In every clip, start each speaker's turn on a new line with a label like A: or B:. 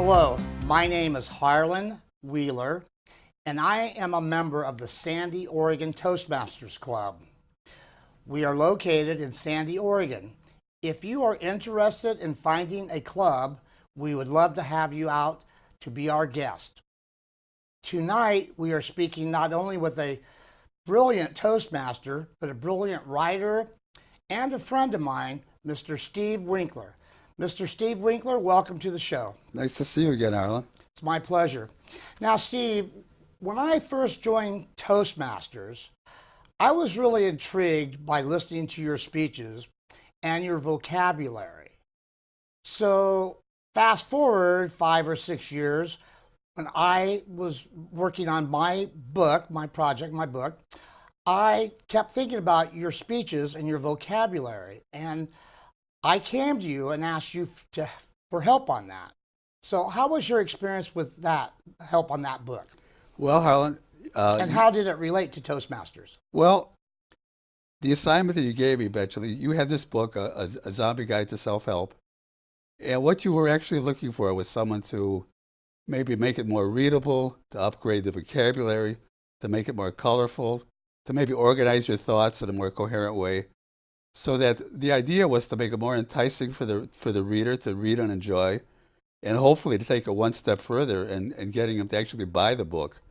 A: Hello, my name is Harlan Wheeler, and I am a member of the Sandy, Oregon Toastmasters Club. We are located in Sandy, Oregon. If you are interested in finding a club, we would love to have you out to be our guest. Tonight, we are speaking not only with a brilliant Toastmaster, but a brilliant writer and a friend of mine, Mr. Steve Winkler. Mr. Steve Winkler, welcome to the show.
B: Nice to see you again, Harlan.
A: It's my pleasure. Now, Steve, when I first joined Toastmasters, I was really intrigued by listening to your speeches and your vocabulary. So, fast forward 5 or 6 years, when I was working on my book, my book, I kept thinking about your speeches and your vocabulary. And I came to you and asked you for help on that. So how was your experience with that help on that book?
B: Well, Harlan.
A: And how did it relate to Toastmasters?
B: Well, the assignment that you gave me eventually, you had this book, a Zombie Guide to Self-Help. And what you were actually looking for was someone to maybe make it more readable, to upgrade the vocabulary, to make it more colorful, to maybe organize your thoughts in a more coherent way. So that the idea was to make it more enticing for the reader to read and enjoy, and hopefully to take it one step further and getting them to actually buy the book.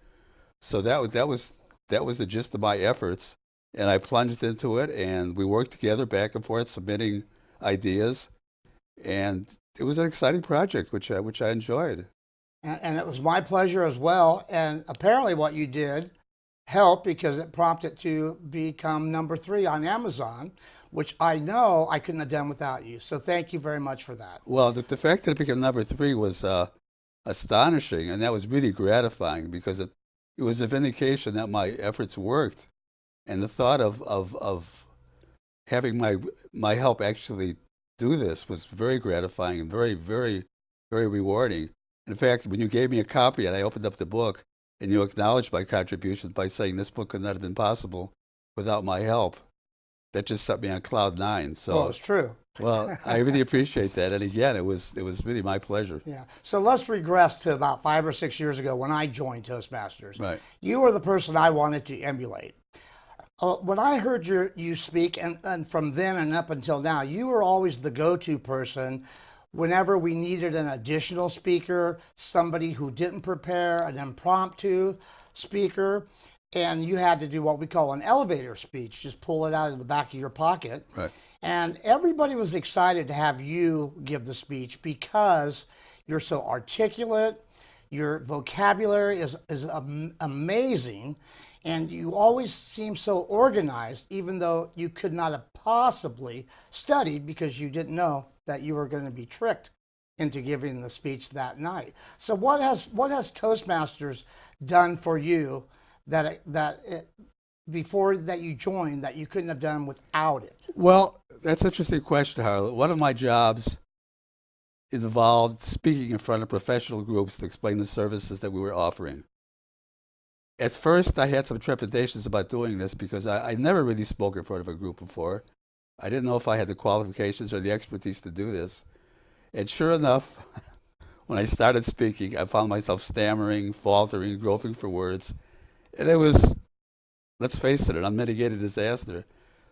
B: So that was the gist of my efforts, and I plunged into it, and we worked together back and forth, submitting ideas, and it was an exciting project, which I enjoyed.
A: And it was my pleasure as well. And apparently, what you did helped because it prompted to become #3 on Amazon, which I know I couldn't have done without you. So thank you very much for that.
B: Well, the fact that it became #3 was astonishing, and that was really gratifying because it was a vindication that my efforts worked. And the thought of having my help actually do this was very gratifying and very, very, very rewarding. In fact, when you gave me a copy and I opened up the book and you acknowledged my contributions by saying this book could not have been possible without my help, that just set me on cloud 9. So,
A: well, it's true.
B: Well, I really appreciate that. And again, it was really my pleasure.
A: Yeah. So let's regress to about 5 or 6 years ago when I joined Toastmasters.
B: Right.
A: You were the person I wanted to emulate. When I heard you speak, and from then and up until now, you were always the go-to person whenever we needed an additional speaker, somebody who didn't prepare, an impromptu speaker, and you had to do what we call an elevator speech, just pull it out of the back of your pocket.
B: Right.
A: And everybody was excited to have you give the speech because you're so articulate, your vocabulary is amazing, and you always seem so organized, even though you could not have possibly studied because you didn't know that you were going to be tricked into giving the speech that night. So what has Toastmasters done for you before that you joined that you couldn't have done without it?
B: Well, that's an interesting question, Harlan. One of my jobs involved speaking in front of professional groups to explain the services that we were offering. At first, I had some trepidations about doing this because I never really spoke in front of a group before. I didn't know if I had the qualifications or the expertise to do this. And sure enough, when I started speaking, I found myself stammering, faltering, groping for words. And it was, let's face it, an unmitigated disaster.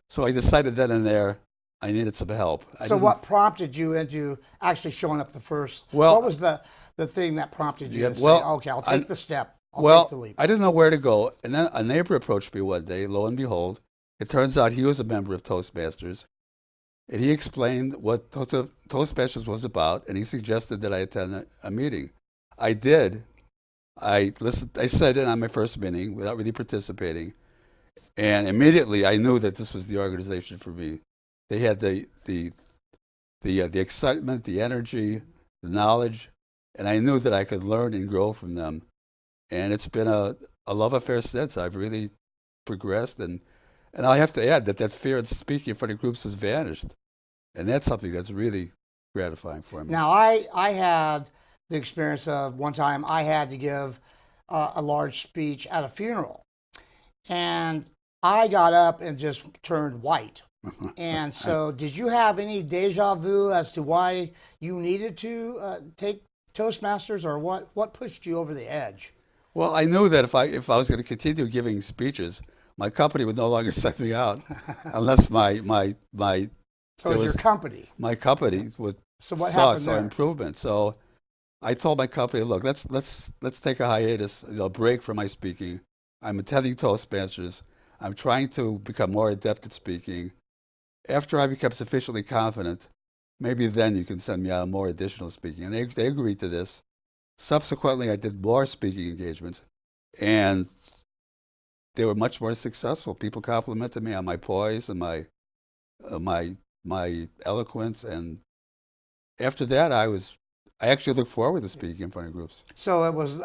B: So I decided then and there I needed some help.
A: So what prompted you into actually showing up the first?
B: Well,
A: what was the thing that prompted you to say, okay, I'll take the step,
B: I'll
A: take the leap?
B: I didn't know where to go. And then a neighbor approached me one day, lo and behold. It turns out he was a member of Toastmasters. And he explained what Toastmasters was about, and he suggested that I attend a meeting. I did. I listened. I sat in on my first meeting without really participating, and immediately I knew that this was the organization for me. They had the excitement, the energy, the knowledge, and I knew that I could learn and grow from them. And it's been a love affair since. I've really progressed, and I have to add that fear of speaking in front of groups has vanished, and that's something that's really gratifying for me.
A: Now, I had the experience of one time I had to give a large speech at a funeral, and I got up and just turned white. And so did you have any deja vu as to why you needed to take Toastmasters, or what pushed you over the edge?
B: Well, I knew that if I was going to continue giving speeches, my company would no longer send me out unless
A: So it was your company.
B: my company was
A: So what
B: saw
A: happened there?
B: improvement. So I told my company, look, let's take a hiatus, break from my speaking. I'm attending Toastmasters. I'm trying to become more adept at speaking. After I become sufficiently confident, maybe then you can send me out more additional speaking. And they agreed to this. Subsequently, I did more speaking engagements, and they were much more successful. People complimented me on my poise and my eloquence, and after that, I actually looked forward to speaking in front of groups.
A: So it was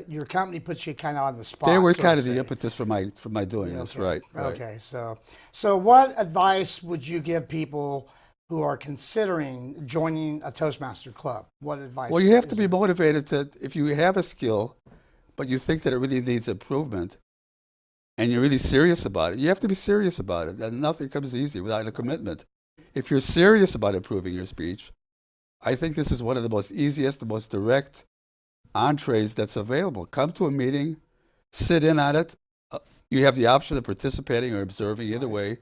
A: your company puts you kind of on the spot.
B: They were
A: so
B: kind
A: to
B: of the
A: say.
B: impetus for my doing
A: Yeah,
B: this,
A: okay.
B: right?
A: Okay, so what advice would you give people who are considering joining a Toastmaster club? What advice?
B: Well, you have to be motivated to, if you have a skill, but you think that it really needs improvement, and you're really serious about it, you have to be serious about it. And nothing comes easy without a commitment. If you're serious about improving your speech, I think this is one of the most easiest, the most direct entrees that's available. Come to a meeting, sit in on it. You have the option of participating or observing, either way.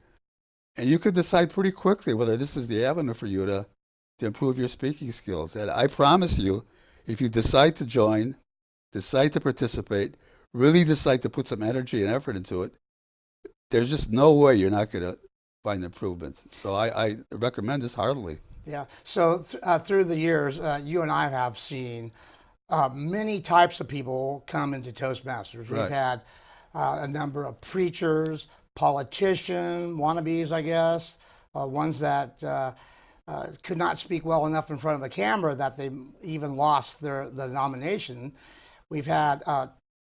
B: And you could decide pretty quickly whether this is the avenue for you to improve your speaking skills. And I promise you, if you decide to join, decide to participate, really decide to put some energy and effort into it, there's just no way you're not going to find improvement. So I recommend this heartily.
A: Yeah. So through the years, you and I have seen many types of people come into Toastmasters. We've
B: Right.
A: had a number of preachers, politicians, wannabes, I guess, ones that could not speak well enough in front of the camera that they even lost the nomination. We've had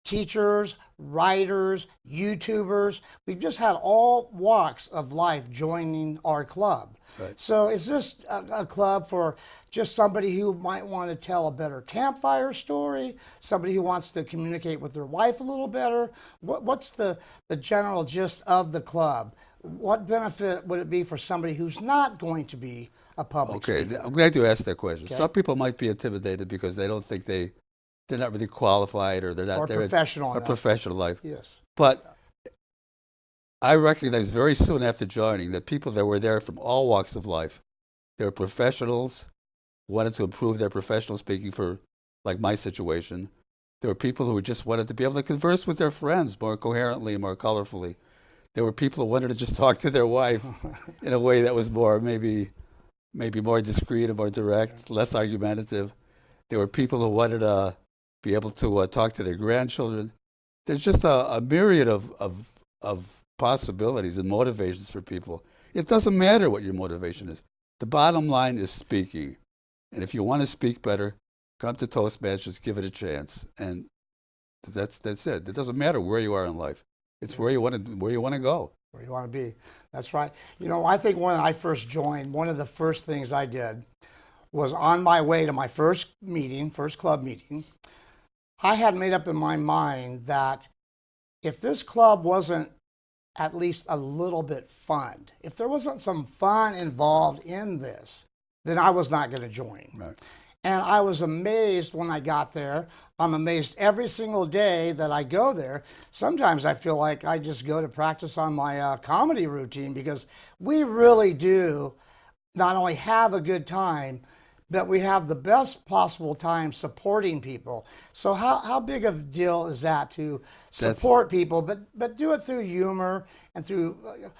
A: teachers, writers, YouTubers. We've just had all walks of life joining our club.
B: Right.
A: So is this a club for just somebody who might want to tell a better campfire story, somebody who wants to communicate with their wife a little better? What's the general gist of the club? What benefit would it be for somebody who's not going to be a public speaker?
B: I'm glad you asked that question.
A: Okay.
B: Some people might be intimidated because they don't think they're not really qualified, or they're not
A: Or
B: there
A: professional
B: a
A: enough.
B: professional life.
A: Yes.
B: But I recognized very soon after joining that people that were there from all walks of life, they were professionals, wanted to improve their professional speaking for, like my situation. There were people who just wanted to be able to converse with their friends more coherently, more colorfully. There were people who wanted to just talk to their wife in a way that was more, maybe more discreet and more direct, less argumentative. There were people who wanted to be able to talk to their grandchildren. There's just a myriad of possibilities and motivations for people. It doesn't matter what your motivation is. The bottom line is speaking. And if you want to speak better, come to Toastmasters, give it a chance. And that's it. It doesn't matter where you are in life. It's where you want to go.
A: Where you want to be. That's right. You know, I think when I first joined, one of the first things I did was on my way to my first club meeting, I had made up in my mind that if this club wasn't at least a little bit fun, if there wasn't some fun involved in this, then I was not going to join.
B: Right.
A: And I was amazed when I got there. I'm amazed every single day that I go there. Sometimes I feel like I just go to practice on my comedy routine, because we really do not only have a good time, but we have the best possible time supporting people. So how big of a deal is that to support people, but do it through humor and through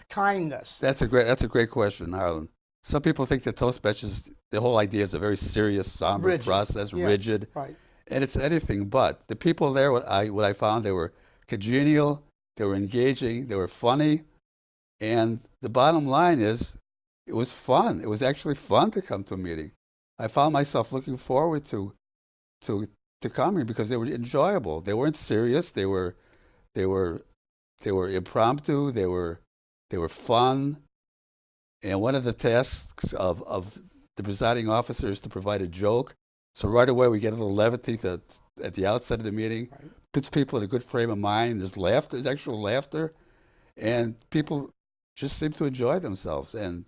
A: kindness?
B: That's a great question, Harlan. Some people think that Toastmasters, the whole idea is a very serious, somber process, rigid,
A: right.
B: And it's anything but. The people there, what I found, they were congenial, they were engaging, they were funny, and the bottom line is, it was fun. It was actually fun to come to a meeting. I found myself looking forward to coming because they were enjoyable. They weren't serious. They were impromptu. They were fun. And one of the tasks of the presiding officer is to provide a joke. So right away we get a little levity at the outset of the meeting.
A: Right.
B: Puts people in a good frame of mind. There's laughter. There's actual laughter, and people just seem to enjoy themselves. And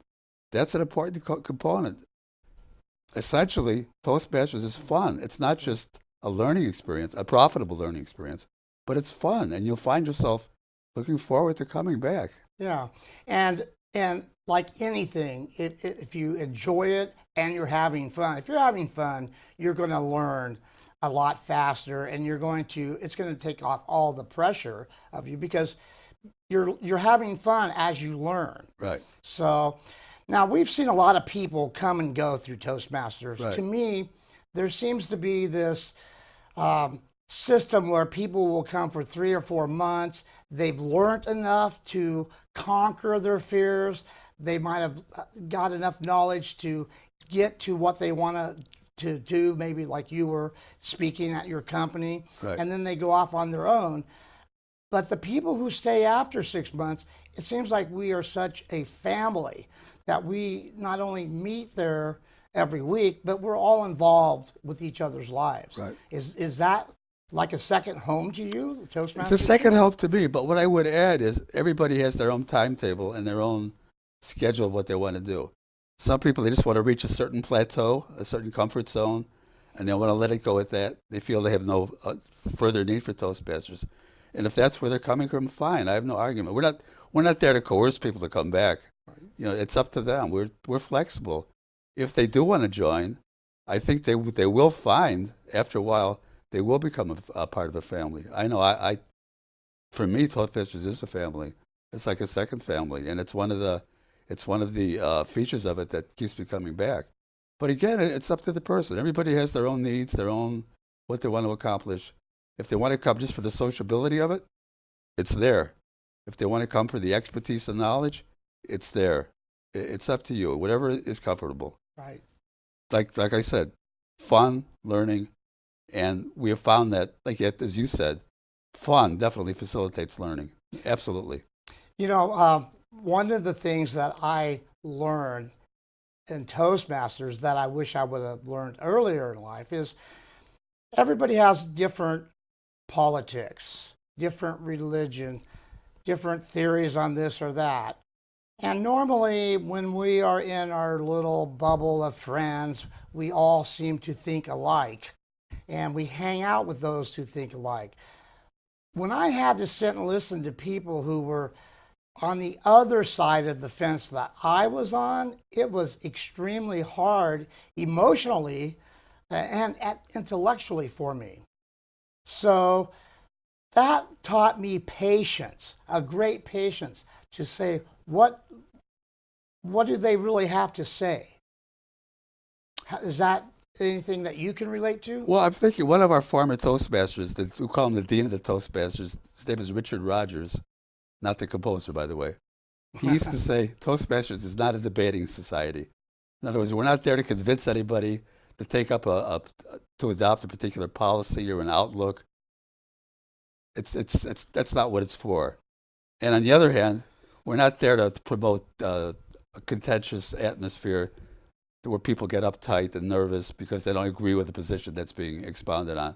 B: that's an important component. essentially, Toastmasters is fun. It's not just a learning experience, a profitable learning experience, but it's fun, and you'll find yourself looking forward to coming back.
A: Yeah, and like anything, if you enjoy it and you're having fun, if you're having fun, you're going to learn a lot faster, and it's going to take off all the pressure of you because you're having fun as you learn.
B: Right.
A: So now we've seen a lot of people come and go through Toastmasters.
B: Right.
A: To me, there seems to be this system where people will come for 3 or 4 months. They've learned enough to conquer their fears. They might have got enough knowledge to get to what they want to do, maybe like you were speaking at your company,
B: Right.
A: and then they go off on their own. But the people who stay after 6 months, it seems like we are such a family that we not only meet there every week, but we're all involved with each other's lives.
B: Right.
A: Is that like a second home to you, Toastmasters?
B: It's a second help to me, but what I would add is everybody has their own timetable and their own schedule of what they want to do. Some people, they just want to reach a certain plateau, a certain comfort zone, and they want to let it go at that. They feel they have no further need for Toastmasters. And if that's where they're coming from, fine. I have no argument. We're not there to coerce people to come back. Right. You know, it's up to them. We're flexible. If they do want to join, I think they will find after a while they will become a part of a family. I know. For me, Toastmasters is a family. It's like a second family, and it's one of the features of it that keeps me coming back. But again, it's up to the person. Everybody has their own needs, their own what they want to accomplish. If they want to come just for the sociability of it, it's there. If they want to come for the expertise and knowledge, it's there. It's up to you. Whatever is comfortable.
A: Right.
B: Like I said, fun, learning, and we have found that, like as you said, fun definitely facilitates learning. Absolutely.
A: You know, one of the things that I learned in Toastmasters that I wish I would have learned earlier in life is everybody has different politics, different religion, different theories on this or that. And normally when we are in our little bubble of friends, we all seem to think alike. And we hang out with those who think alike. When I had to sit and listen to people who were on the other side of the fence that I was on, it was extremely hard emotionally and intellectually for me. So that taught me patience, a great patience to say, what do they really have to say? Is that anything that you can relate to?
B: Well, I'm thinking one of our former Toastmasters, we call him the Dean of the Toastmasters, his name is Richard Rogers, not the composer, by the way. He used to say, Toastmasters is not a debating society. In other words, we're not there to convince anybody to take up to adopt a particular policy or an outlook. That's not what it's for. And on the other hand, we're not there to promote a contentious atmosphere where people get uptight and nervous because they don't agree with the position that's being expounded on.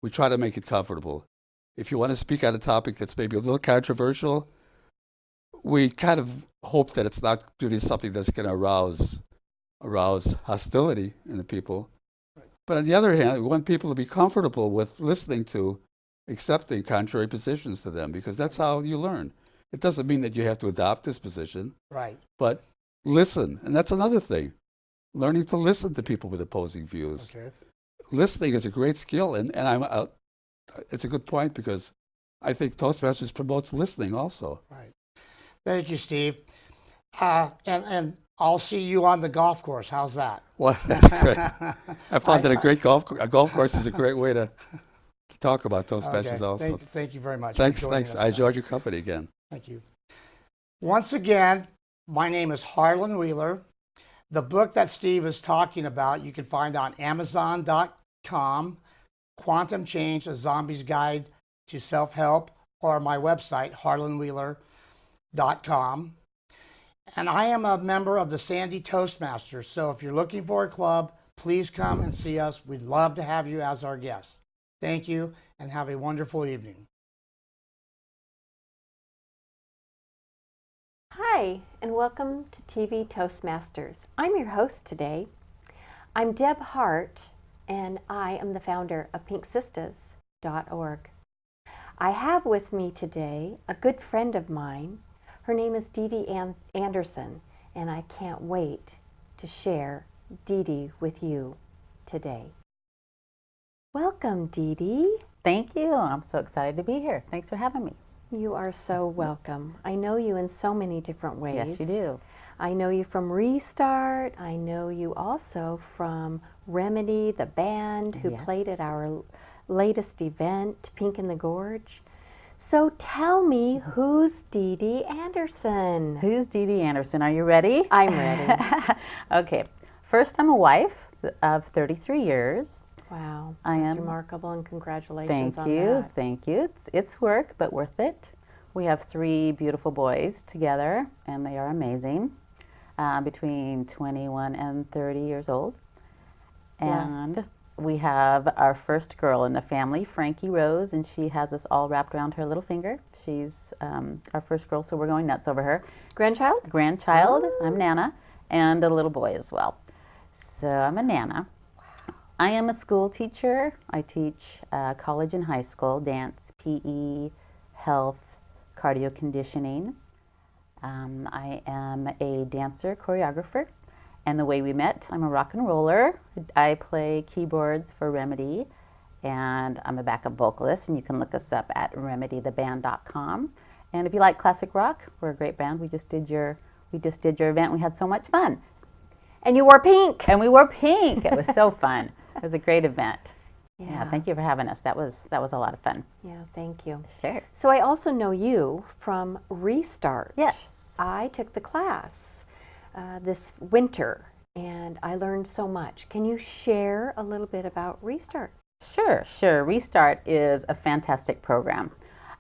B: We try to make it comfortable. If you want to speak on a topic that's maybe a little controversial, we kind of hope that it's not going to be something that's going to arouse hostility in the people. Right. But on the other hand, we want people to be comfortable with listening to, accepting contrary positions to them, because that's how you learn. It doesn't mean that you have to adopt this position.
A: Right.
B: But listen, and that's another thing. Learning to listen to people with opposing views.
A: Okay.
B: Listening is a great skill, and it's a good point because I think Toastmasters promotes listening also.
A: Right. Thank you, Steve. And I'll see you on the golf course. How's that?
B: Well, that's great. I found that a golf course is a great way to talk about Toastmasters also.
A: Thank you very much.
B: Thanks. I enjoyed your company again.
A: Thank you. Once again, my name is Harlan Wheeler. The book that Steve is talking about, you can find on Amazon.com, Quantum Change, A Zombie's Guide to Self-Help, or my website, harlanwheeler.com. And I am a member of the Sandy Toastmasters, so if you're looking for a club, please come and see us. We'd love to have you as our guest. Thank you, and have a wonderful evening.
C: Hi, and welcome to TV Toastmasters. I'm your host today. I'm Deb Hart, and I am the founder of pinksistas.org. I have with me today a good friend of mine. Her name is Dee Dee Anderson, and I can't wait to share Dee Dee with you today. Welcome, Dee Dee.
D: Thank you. I'm so excited to be here. Thanks for having me.
C: You are so welcome. I know you in so many different ways.
D: Yes, you do.
C: I know you from Restart. I know you also from Remedy, the band who
D: Yes.
C: played at our latest event, Pink in the Gorge. So tell me, who's Dee Dee Anderson?
D: Who's Dee Dee Anderson? Are you ready?
C: I'm ready.
D: Okay. First, I'm a wife of 33 years.
C: Wow,
D: I
C: that's
D: am.
C: remarkable, and congratulations
D: Thank
C: on
D: you.
C: that.
D: Thank you. It's work, but worth it. We have 3 beautiful boys together, and they are amazing, between 21 and 30 years old.
C: Blessed.
D: And we have our first girl in the family, Frankie Rose, and she has us all wrapped around her little finger. She's our first girl, so we're going nuts over her.
C: Grandchild?
D: Grandchild, I'm Nana, and a little boy as well. So I'm a Nana. I am a school teacher. I teach college and high school, dance, PE, health, cardio conditioning. I am a dancer, choreographer, and the way we met, I'm a rock and roller. I play keyboards for Remedy, and I'm a backup vocalist, and you can look us up at remedytheband.com. And if you like classic rock, we're a great band. We just did your event. We had so much fun.
C: And you wore pink.
D: And we wore pink. It was so fun. It was a great event. Yeah, thank you for having us. That was a lot of fun.
C: Yeah, thank you.
D: Sure.
C: So I also know you from Restart.
D: Yes.
C: I took the class this winter, and I learned so much. Can you share a little bit about Restart?
D: Sure. Restart is a fantastic program.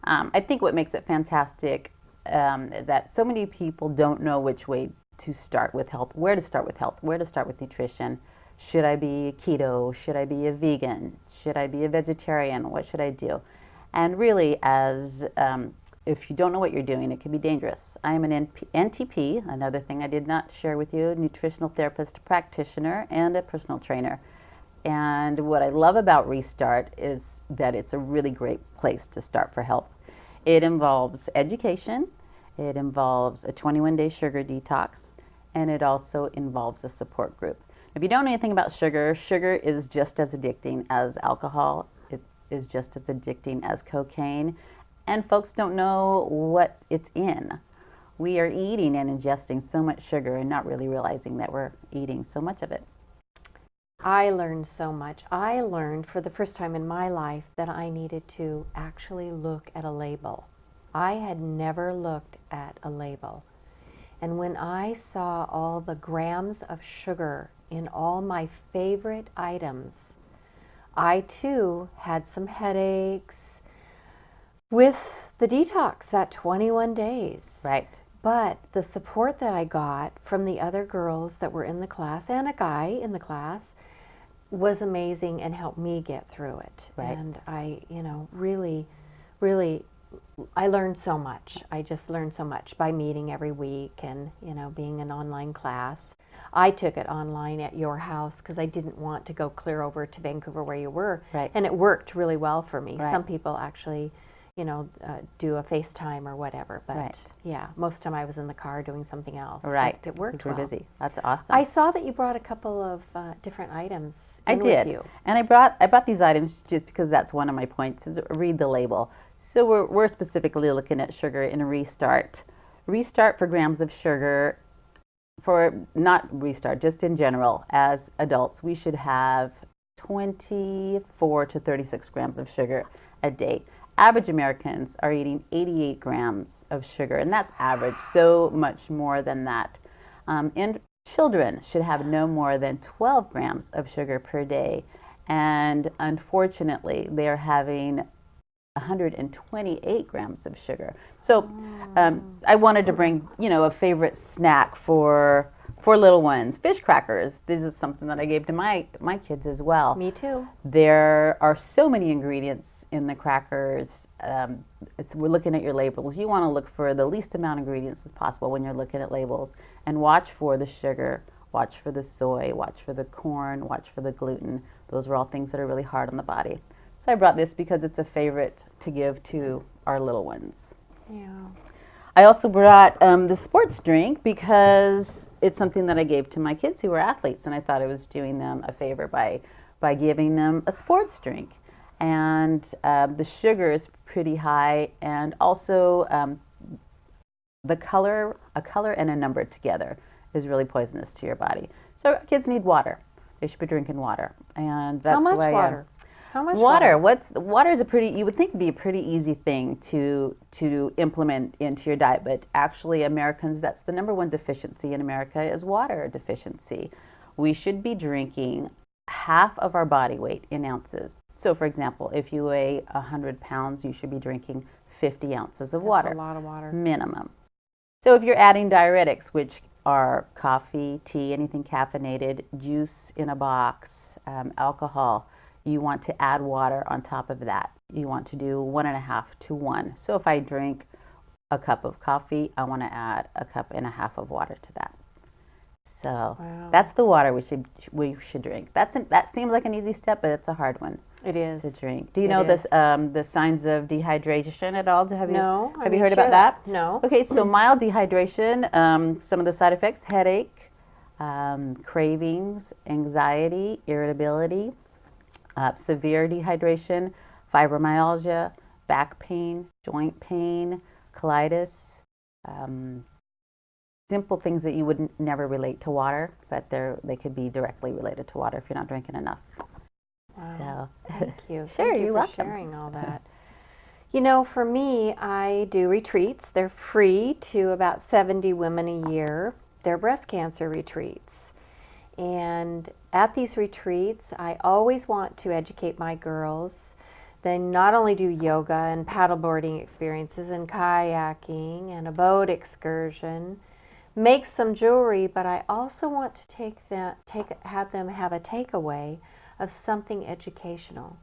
D: I think what makes it fantastic is that so many people don't know which way to start with health, where to start with health, where to start with nutrition. Should I be keto? Should I be a vegan? Should I be a vegetarian? What should I do? And really, if you don't know what you're doing, it can be dangerous. I am an NTP, another thing I did not share with you, nutritional therapist practitioner and a personal trainer. And what I love about Restart is that it's a really great place to start for health. It involves education, it involves a 21-day sugar detox, and it also involves a support group. If you don't know anything about sugar, sugar is just as addicting as alcohol. It is just as addicting as cocaine. And folks don't know what it's in. We are eating and ingesting so much sugar and not really realizing that we're eating so much of it.
C: I learned so much. I learned for the first time in my life that I needed to actually look at a label. I had never looked at a label. And when I saw all the grams of sugar in all my favorite items, I too had some headaches with the detox, that 21 days.
D: Right.
C: But the support that I got from the other girls that were in the class and a guy in the class was amazing and helped me get through it.
D: Right.
C: And I, really, I learned so much. I just learned so much by meeting every week and, being an online class. I took it online at your house because I didn't want to go clear over to Vancouver where you were.
D: Right.
C: And it worked really well for me.
D: Right.
C: Some people actually, do a FaceTime or whatever. But
D: Right.
C: yeah, most of the time I was in the car doing something else.
D: Right.
C: But it worked
D: 'Cause we're
C: well.
D: busy. That's awesome.
C: I saw that you brought a couple of different items
D: I
C: in
D: did,
C: with you.
D: and I brought these items just because that's one of my points. Is read the label. So we're specifically looking at sugar in a Restart. Restart for grams of sugar. For not Restart, just in general, as adults, we should have 24 to 36 grams of sugar a day. Average Americans are eating 88 grams of sugar, and that's average, so much more than that. And children should have no more than 12 grams of sugar per day, and unfortunately, they are having 128 grams of sugar. So I wanted to bring, a favorite snack for little ones. Fish crackers. This is something that I gave to my kids as well.
C: Me too.
D: There are so many ingredients in the crackers. We're looking at your labels. You want to look for the least amount of ingredients as possible when you're looking at labels, and watch for the sugar watch for the soy, watch for the corn, watch for the gluten. Those are all things that are really hard on the body. So I brought this because it's a favorite to give to our little ones.
C: Yeah.
D: I also brought the sports drink because it's something that I gave to my kids who were athletes, and I thought I was doing them a favor by giving them a sports drink. And the sugar is pretty high, and also a color and a number together is really poisonous to your body. So kids need water. They should be drinking water, and that's
C: How much
D: the way.
C: water? How much
D: Water.
C: water?
D: Water is you would think it'd be a pretty easy thing to implement into your diet, but actually Americans, that's the number one deficiency in America is water deficiency. We should be drinking half of our body weight in ounces. So for example, if you weigh 100 pounds, you should be drinking 50 ounces of water.
C: That's a lot of water.
D: Minimum. So if you're adding diuretics, which are coffee, tea, anything caffeinated, juice in a box, alcohol, you want to add water on top of that. You want to do 1.5 to 1. So if I drink a cup of coffee, I want to add 1.5 cups of water to that. So that's the water we should drink. That seems like an easy step, but it's a hard one.
C: It is.
D: To drink. Do you know this the signs of dehydration at all? Have you heard about that?
C: No.
D: Okay, so mild dehydration, some of the side effects: headache, cravings, anxiety, irritability. Severe dehydration, fibromyalgia, back pain, joint pain, colitis, simple things that you would never relate to water, but they could be directly related to water if you're not drinking enough.
C: Wow.
D: So,
C: Thank you.
D: Sure,
C: Thank you
D: you're
C: for
D: welcome.
C: sharing all that. You know, for me, I do retreats. They're free to about 70 women a year. They're breast cancer retreats. And at these retreats, I always want to educate my girls. They not only do yoga and paddleboarding experiences and kayaking and a boat excursion, make some jewelry, but I also want to have them have a takeaway of something educational.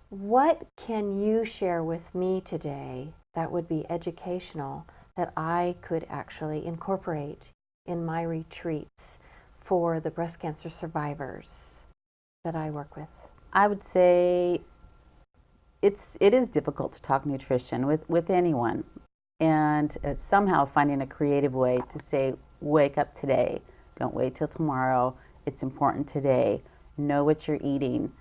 C: What can you share with me today that would be educational that I could actually incorporate in my retreats for the breast cancer survivors that I work with?
D: I would say it is difficult to talk nutrition with anyone, and somehow finding a creative way to say, wake up today, don't wait till tomorrow, it's important today, know what you're eating.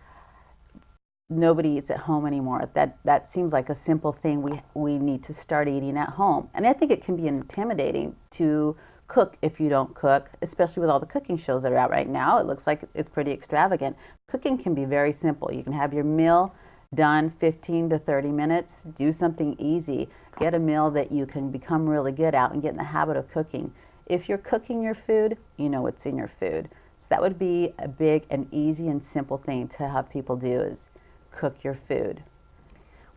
D: Nobody eats at home anymore. That seems like a simple thing we need to start eating at home. And I think it can be intimidating to cook if you don't cook, especially with all the cooking shows that are out right now. It looks like it's pretty extravagant. Cooking can be very simple. You can have your meal done 15 to 30 minutes. Do something easy. Get a meal that you can become really good at and get in the habit of cooking. If you're cooking your food, you know what's in your food. So that would be a big and easy and simple thing to have people do, is cook your food.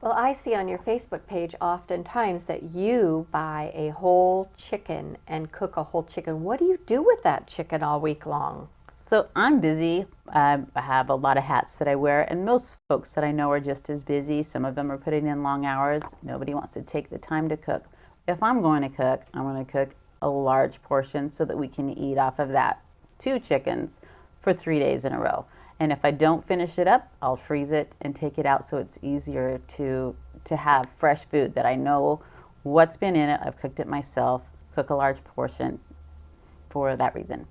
C: Well, I see on your Facebook page oftentimes that you buy a whole chicken and cook a whole chicken. What do you do with that chicken all week long?
D: So I'm busy. I have a lot of hats that I wear, and most folks that I know are just as busy. Some of them are putting in long hours. Nobody wants to take the time to cook. If I'm going to cook, I'm going to cook a large portion so that we can eat off of that 2 chickens for 3 days in a row. And if I don't finish it up, I'll freeze it and take it out so it's easier to have fresh food that I know what's been in it. I've cooked it myself, cook a large portion for that reason.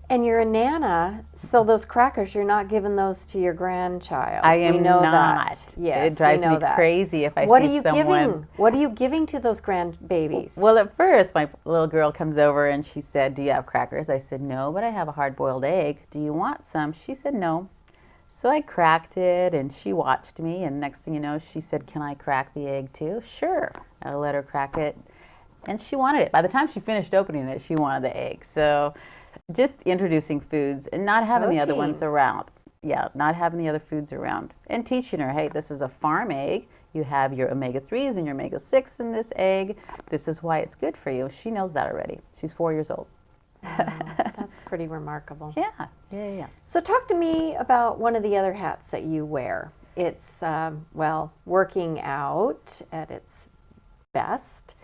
C: And you're a Nana, so those crackers, you're not giving those to your grandchild.
D: I am
C: we know
D: not.
C: That. Yes,
D: it drives
C: we know
D: me
C: that.
D: crazy if I
C: What
D: see
C: are you
D: someone.
C: giving? What are you giving to those grandbabies?
D: Well, at first, my little girl comes over and she said, "Do you have crackers?" I said, "No, but I have a hard-boiled egg. Do you want some?" She said, "No." So I cracked it, and she watched me, and next thing you know, she said, "Can I crack the egg too?" Sure. I let her crack it, and she wanted it. By the time she finished opening it, she wanted the egg. So just introducing foods and not having the other ones around. Yeah, not having the other foods around. And teaching her, hey, this is a farm egg. You have your omega-3s and your omega-6 in this egg. This is why it's good for you. She knows that already. She's 4 years old.
C: That's pretty remarkable.
D: Yeah.
C: So talk to me about one of the other hats that you wear. It's, working out at its best.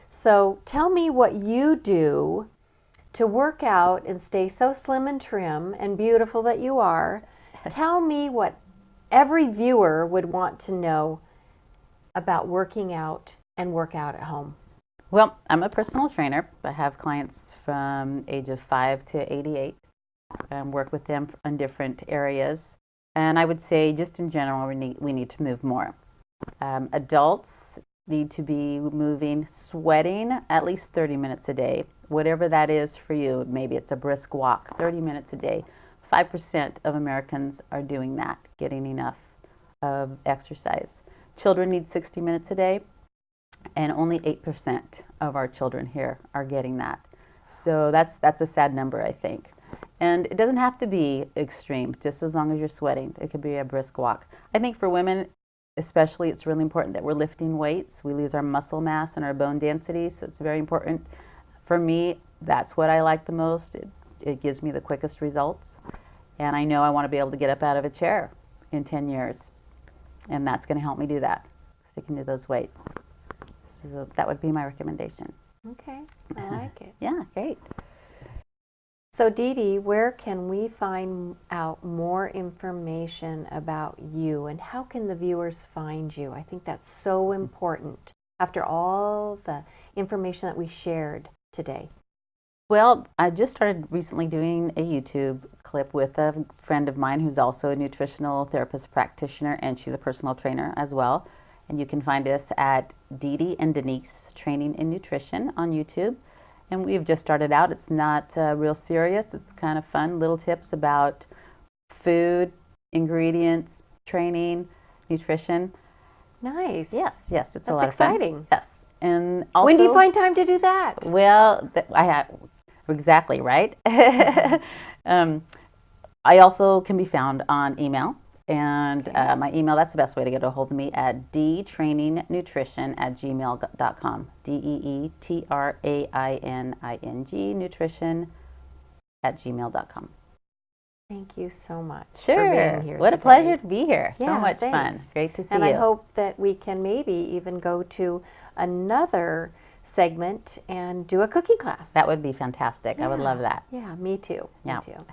C: So tell me what you do to work out and stay so slim and trim and beautiful that you are, tell me what every viewer would want to know about working out and work out at home.
D: Well, I'm a personal trainer. I have clients from age of 5 to 88. Work with them in different areas. And I would say just in general, we need to move more. Adults need to be moving, sweating at least 30 minutes a day. Whatever that is for you, maybe it's a brisk walk, 30 minutes a day. 5% of Americans are doing that, getting enough of exercise. Children need 60 minutes a day, and only 8% of our children here are getting that. So that's a sad number, I think. And it doesn't have to be extreme, just as long as you're sweating. It could be a brisk walk. I think for women, especially, it's really important that we're lifting weights. We lose our muscle mass and our bone density, so it's very important. For me, that's what I like the most. It gives me the quickest results. And I know I want to be able to get up out of a chair in 10 years. And that's going to help me do that, sticking to those weights. So that would be my recommendation.
C: Okay, I like it.
D: Yeah, great.
C: So Dee Dee, where can we find out more information about you, and how can the viewers find you? I think that's so important after all the information that we shared today.
D: Well, I just started recently doing a YouTube clip with a friend of mine who's also a nutritional therapist practitioner, and she's a personal trainer as well. And you can find us at Dee Dee and Denise Training in Nutrition on YouTube. And we've just started out. It's not real serious. It's kind of fun, little tips about food, ingredients, training, nutrition.
C: Nice.
D: Yes, it's
C: That's
D: a lot
C: exciting.
D: of fun. Yes. And also,
C: When do you find time to do that?
D: well, I have exactly right. I also can be found on email, and my email, that's the best way to get a hold of me, at deetraining@gmail.com. DEETRAINING nutrition@gmail.com.
C: Thank you so much
D: Sure.
C: for being here
D: What a
C: today.
D: pleasure to be here. So
C: Yeah,
D: much fun.
C: thanks.
D: Great to see
C: And
D: you.
C: I hope that we can maybe even go to another segment and do a cooking class.
D: That would be fantastic. I would love that.
C: Yeah, me too.
D: Yeah.
C: Me too.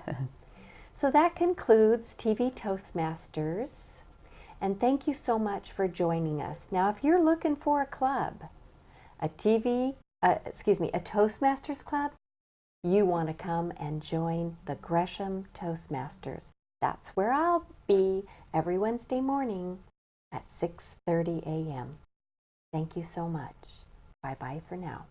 C: So that concludes TV Toastmasters. And thank you so much for joining us. Now, if you're looking for a club, a Toastmasters club, you want to come and join the Gresham Toastmasters. That's where I'll be every Wednesday morning at 6:30 a.m. Thank you so much. Bye-bye for now.